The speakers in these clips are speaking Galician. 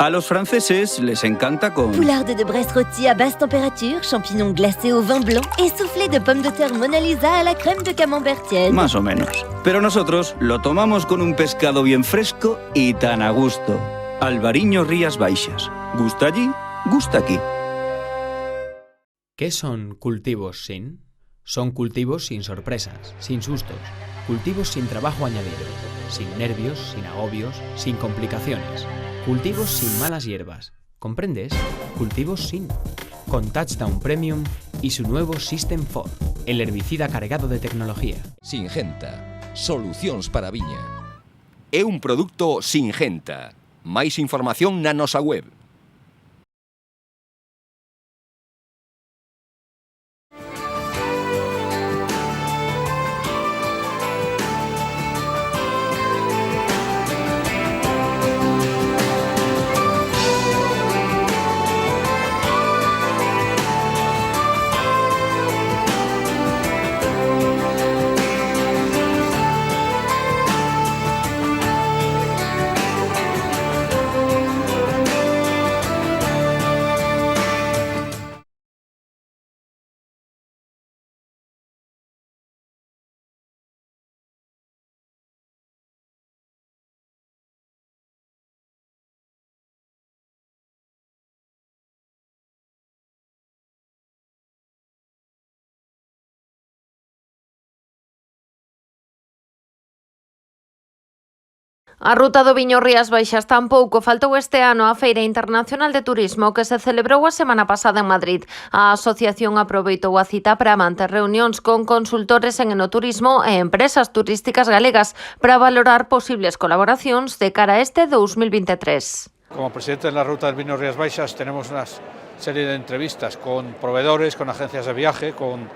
A los franceses les encanta con... Poularde de Bresse rôti à basse température, champignons glacés au vin blanc et soufflé de pommes de terre Mona Lisa à la crème de camembert tiède. Más o menos. Pero nosotros lo tomamos con un pescado bien fresco y tan a gusto. Albariño Rías Baixas. Gusta allí, gusta aquí. ¿Qué son cultivos sin? Son cultivos sin sorpresas, sin sustos, cultivos sin trabajo añadido, sin nervios, sin agobios, sin complicaciones, cultivos sin malas hierbas. ¿Comprendes? Cultivos sin. Con Touchdown Premium y su nuevo System 4, el herbicida cargado de tecnología. Singenta, solucións para a viña. É un produto Singenta. Máis información na nosa web. A ruta do viño Rías Baixas tampouco faltou este ano á Feira Internacional de Turismo que se celebrou a semana pasada en Madrid. A asociación aproveitou a cita para manter reunións con consultores en enoturismo e empresas turísticas galegas para valorar posibles colaboracións de cara a este 2023. Como presidente de la Ruta del Vino Rías Baixas tenemos una serie de entrevistas con proveedores, con agencias de viaje, con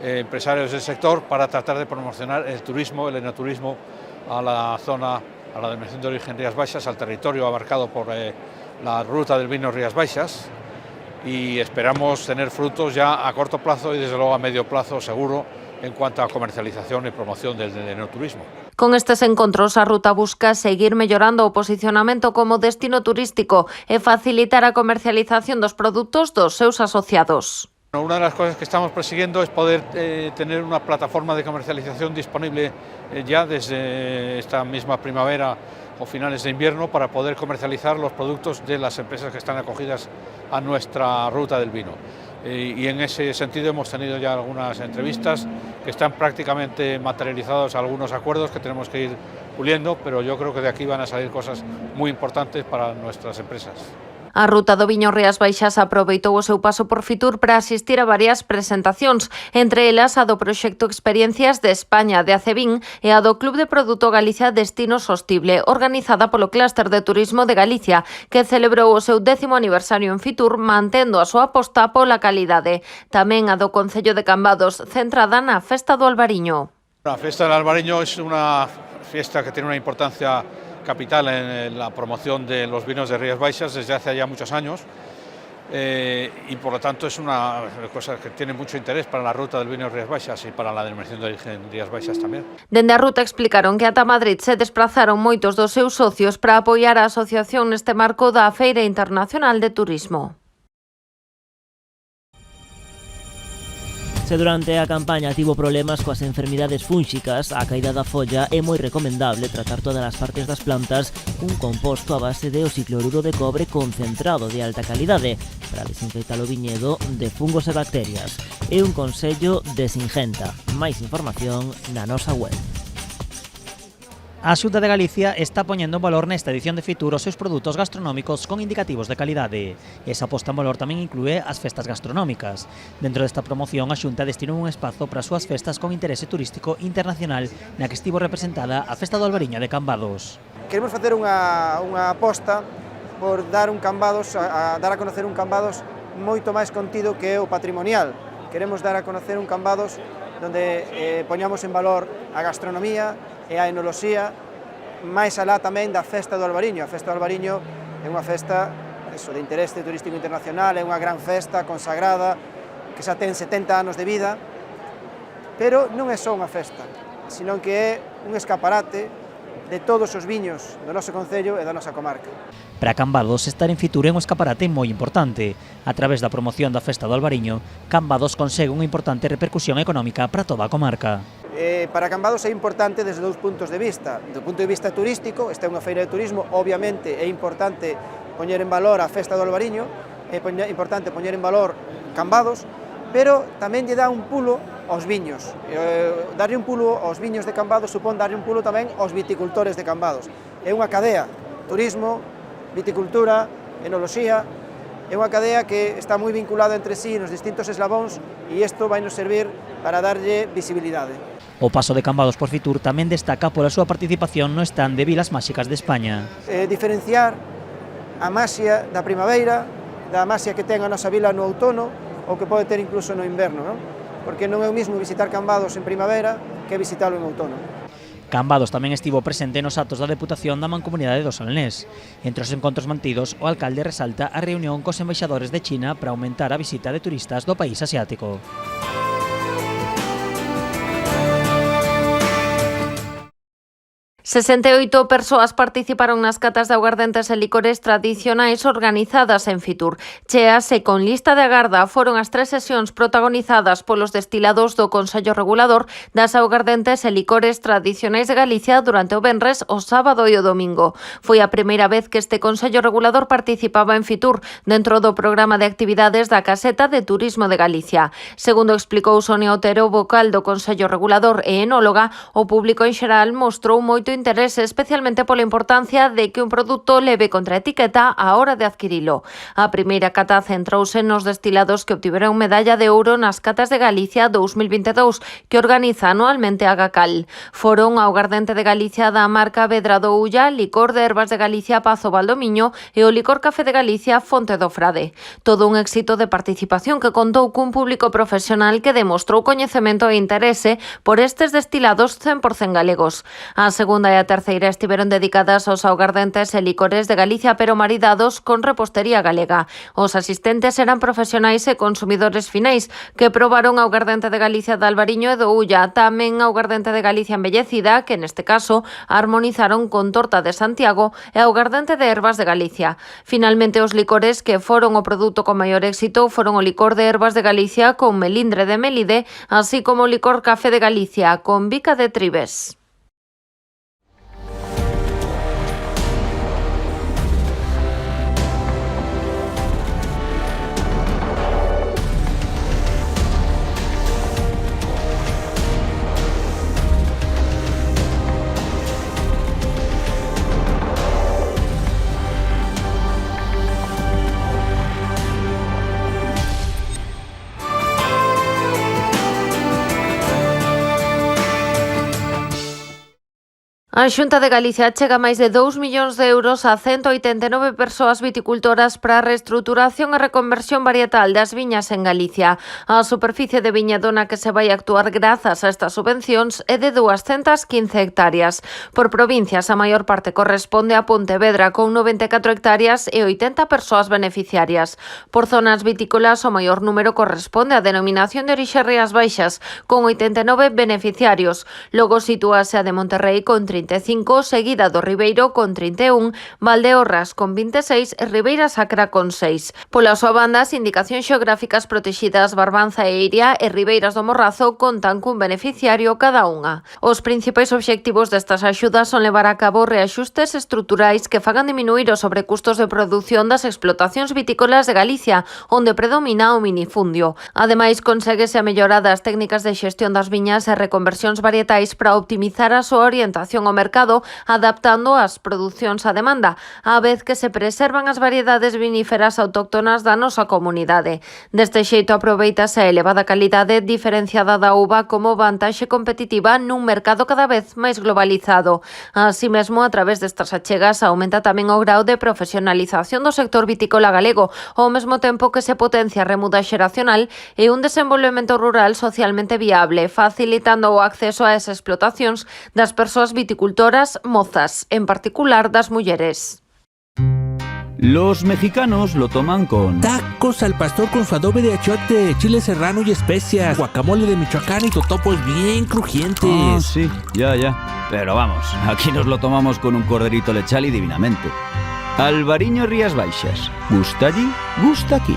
empresarios del sector para tratar de promocionar el turismo, el enoturismo a la zona, a la denominación de origen Rías Baixas, al territorio abarcado por la Ruta del Vino Rías Baixas, y esperamos tener frutos ya a corto plazo y desde luego a medio plazo seguro en cuanto a comercialización y promoción del enoturismo. Con estes encontros, a ruta busca seguir mellorando o posicionamento como destino turístico e facilitar a comercialización dos produtos dos seus asociados. Una de las cosas que estamos persiguiendo es poder tener una plataforma de comercialización disponible ya desde esta misma primavera o finales de invierno para poder comercializar los productos de las empresas que están acogidas a nuestra ruta del vino. Y en ese sentido hemos tenido ya algunas entrevistas que están prácticamente materializados algunos acuerdos que tenemos que ir puliendo, pero yo creo que de aquí van a salir cosas muy importantes para nuestras empresas. A ruta do viño Rías Baixas aproveitou o seu paso por Fitur para asistir a varias presentacións, entre elas a do proxecto Experiencias de España de Acebín e a do Club de Produto Galicia Destino Sostible, organizada polo Clúster de Turismo de Galicia, que celebrou o seu 10º aniversario en Fitur mantendo a súa aposta pola calidade. Tamén a do Concello de Cambados, centrada na Festa do Albariño. La Fiesta del Albariño es una fiesta que tiene una importancia capital en la promoción de los vinos de Rías Baixas desde hace ya muchos años y por lo tanto es una cosa que tiene mucho interés para la ruta del vino Rías Baixas y para la denominación de origen Rías Baixas también. Dende a ruta explicaron que ata Madrid se desplazaron moitos dos seus socios para apoiar a asociación neste marco da Feira Internacional de Turismo. Se durante a campaña tivo problemas coas enfermidades fúnxicas, a caída da folla é moi recomendable tratar todas as partes das plantas cun composto a base de oxicloruro de cobre concentrado de alta calidade para desinfectar o viñedo de fungos e bacterias. É un consello de Singenta. Máis información na nosa web. A Xunta de Galicia está poñendo en valor nesta edición de Fitur os seus produtos gastronómicos con indicativos de calidade. Esa posta en valor tamén inclúe as festas gastronómicas. Dentro desta promoción, a Xunta destinou un espazo para as súas festas con interese turístico internacional na que estivo representada a Festa do Albariño de Cambados. Queremos facer unha aposta por dar un Cambados, a dar a conocer un Cambados moito máis contido que o patrimonial. Queremos dar a conocer un Cambados donde poñamos en valor a gastronomía e a enoloxía, máis alá tamén da Festa do Albariño. A Festa do Albariño é unha festa de interese turístico internacional, é unha gran festa consagrada, que xa ten 70 anos de vida, pero non é só unha festa, sino que é un escaparate de todos os viños do noso concello e da nosa comarca. Para Cambados, estar en Fitur é un escaparate moi importante. A través da promoción da Festa do Albariño, Cambados consegue unha importante repercusión económica para toda a comarca. Para Cambados é importante desde dous puntos de vista. Do punto de vista turístico, esta é unha feira de turismo, obviamente é importante poñer en valor a Festa do Albariño, é importante poñer en valor Cambados, pero tamén lle dá un pulo aos viños. Darlle un pulo aos viños de Cambados supón darlle un pulo tamén aos viticultores de Cambados. É unha cadea, turismo, viticultura, enoloxía, é unha cadea que está moi vinculada entre sí nos distintos eslabóns e isto vai nos servir para darlle visibilidade. O paso de Cambados por Fitur tamén destaca pola súa participación no stand de Vilas Máxicas de España. Diferenciar a maxia da primavera, da maxia que ten a nosa vila no outono ou que pode ter incluso no inverno, non? Porque non é o mismo visitar Cambados en primavera que visitalo en outono. Cambados tamén estivo presente nos actos da Deputación da Mancomunidade do Salnés. Entre os encontros mantidos, o alcalde resalta a reunión cos embaixadores de China para aumentar a visita de turistas do país asiático. 68 persoas participaron nas catas de aguardentes e licores tradicionais organizadas en Fitur. Cheas e con lista de agarda foron as 3 sesións protagonizadas polos destilados do Consello Regulador das aguardentes e licores tradicionais de Galicia durante o venres, o sábado e o domingo. Foi a primeira vez que este Consello Regulador participaba en Fitur dentro do programa de actividades da Caseta de Turismo de Galicia. Segundo explicou Sonia Otero, vocal do Consello Regulador e enóloga, o público en xeral mostrou moito interese, especialmente pola importancia de que un produto leve contra etiqueta á hora de adquirilo. A primeira cata centrouse nos destilados que obtiveron medalla de ouro nas catas de Galicia 2022, que organiza anualmente a Gacal. Foron a aguardente de Galicia da marca Vedra do Ulla, licor de ervas de Galicia Pazo Valdomiño e o licor café de Galicia Fonte do Frade. Todo un éxito de participación que contou cun público profesional que demostrou coñecemento e interese por estes destilados 100% galegos. A segunda e a terceira estiveron dedicadas aos augardentes e licores de Galicia, pero maridados con repostería galega. Os asistentes eran profesionais e consumidores finais que probaron augardente de Galicia de Albariño e do Ulla, tamén augardente de Galicia embellecida, que neste caso armonizaron con torta de Santiago e augardente de ervas de Galicia. Finalmente, os licores que foron o produto con maior éxito foron o licor de ervas de Galicia con melindre de Melide, así como o licor café de Galicia con bica de Tribes. A Xunta de Galicia chega máis de 2 millóns de euros a 189 persoas viticultoras para a reestruturación e reconversión varietal das viñas en Galicia. A superficie de viñedo na que se vai actuar grazas a estas subvencións é de 215 hectáreas. Por provincias, a maior parte corresponde a Pontevedra, con 94 hectáreas e 80 persoas beneficiarias. Por zonas vitícolas, o maior número corresponde á denominación de orixe Rías Baixas, con 89 beneficiarios. Logo sitúase a de Monterrey con 35, seguida do Ribeiro con 31, Valdeorras con 26 e Ribeira Sacra con 6. Pola súa banda, as indicacións xeográficas protexidas Barbanza e Iria e Ribeiras do Morrazo contan cun beneficiario cada unha. Os principais obxectivos destas axudas son levar a cabo reaxustes estruturais que fagan diminuir os sobrecustos de produción das explotacións vitícolas de Galicia, onde predomina o minifundio. Ademais, conséguese a mellora das técnicas de xestión das viñas e reconversións varietais para optimizar a súa orientación ao mercado, adaptando as producións á demanda, á vez que se preservan as variedades viníferas autóctonas da nosa comunidade. Deste xeito aproveitase a elevada calidade diferenciada da uva como vantaxe competitiva nun mercado cada vez máis globalizado. Así mesmo, a través destas achegas aumenta tamén o grau de profesionalización do sector vitícola galego, ao mesmo tempo que se potencia a remuda xeracional e un desenvolvemento rural socialmente viable, facilitando o acceso a esas explotacións das persoas viticultoras mozas, en particular das mulleres. Los mexicanos lo toman con... Tacos al pastor con su adobe de achiote, chile serrano y especias, guacamole de Michoacán y totopos bien crujientes. Ah, sí, ya. Pero vamos, aquí nos lo tomamos con un corderito lechal y divinamente. Albariño Rías Baixas. Gusta allí, gusta aquí.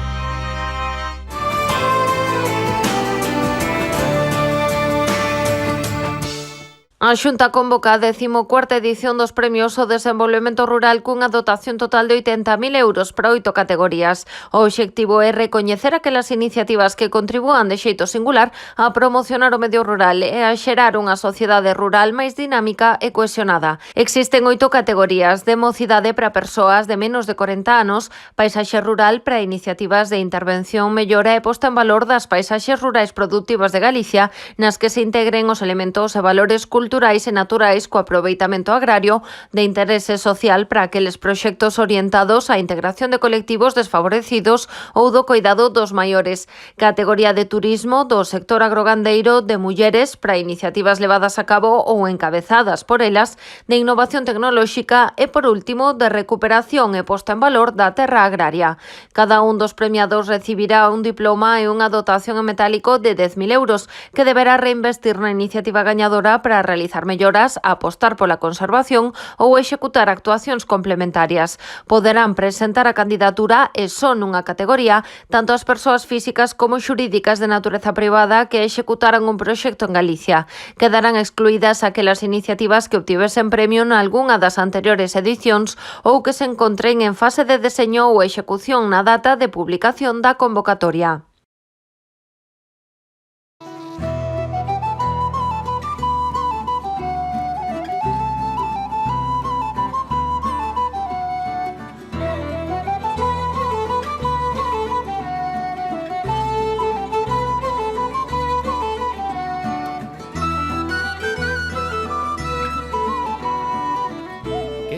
A Xunta convoca a 14ª edición dos Premios ao Desenvolvemento Rural cunha dotación total de 80.000 euros para 8 categorías. O obxectivo é recoñecer aquelas iniciativas que contribúan de xeito singular a promocionar o medio rural e a xerar unha sociedade rural máis dinámica e cohesionada. Existen 8 categorías: de mocidade para persoas de menos de 40 anos, paisaxe rural para iniciativas de intervención, mellora e posta en valor das paisaxes rurais productivas de Galicia, nas que se integren os elementos e valores culturais e naturais co aproveitamento agrario de interese social para aqueles proxectos orientados á integración de colectivos desfavorecidos ou do coidado dos maiores. Categoría de turismo do sector agrogandeiro, de mulleres para iniciativas levadas a cabo ou encabezadas por elas, de innovación tecnolóxica e, por último, de recuperación e posta en valor da terra agraria. Cada un dos premiados recibirá un diploma e unha dotación en metálico de 10.000 euros que deberá reinvestir na iniciativa gañadora para realizar melloras, apostar pola conservación ou executar actuacións complementarias. Poderán presentar a candidatura e son unha categoría tanto as persoas físicas como xurídicas de natureza privada que executaran un proxecto en Galicia. Quedarán excluídas aquelas iniciativas que obtivesen premio nalgunha das anteriores edicións ou que se encontren en fase de deseño ou execución na data de publicación da convocatoria.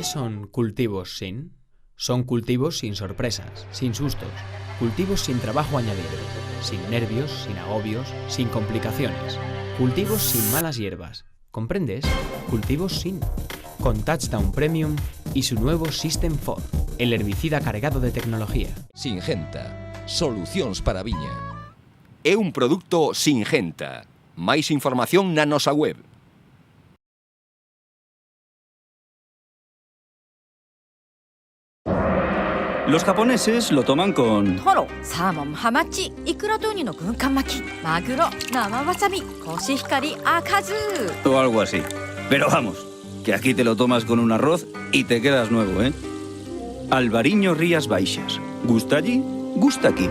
¿Qué son cultivos sin? Son cultivos sin sorpresas, sin sustos, cultivos sin trabajo añadido, sin nervios, sin agobios, sin complicaciones, cultivos sin malas hierbas. ¿Comprendes? Cultivos sin. Con Touchdown Premium y su nuevo System 4, el herbicida cargado de tecnología. Singenta. Solucións para a viña. É un produto Singenta. Máis información na nosa web. Los japoneses lo toman con... トロ、サーモン、ハマチ、イクラとウニの軍艦巻き、マグロ、生わさび、コシヒカリ、赤酢 o algo así. Pero vamos, que aquí te lo tomas con un arroz y te quedas nuevo, ¿eh? Albariño Rías Baixas. Gusta allí, gusta aquí.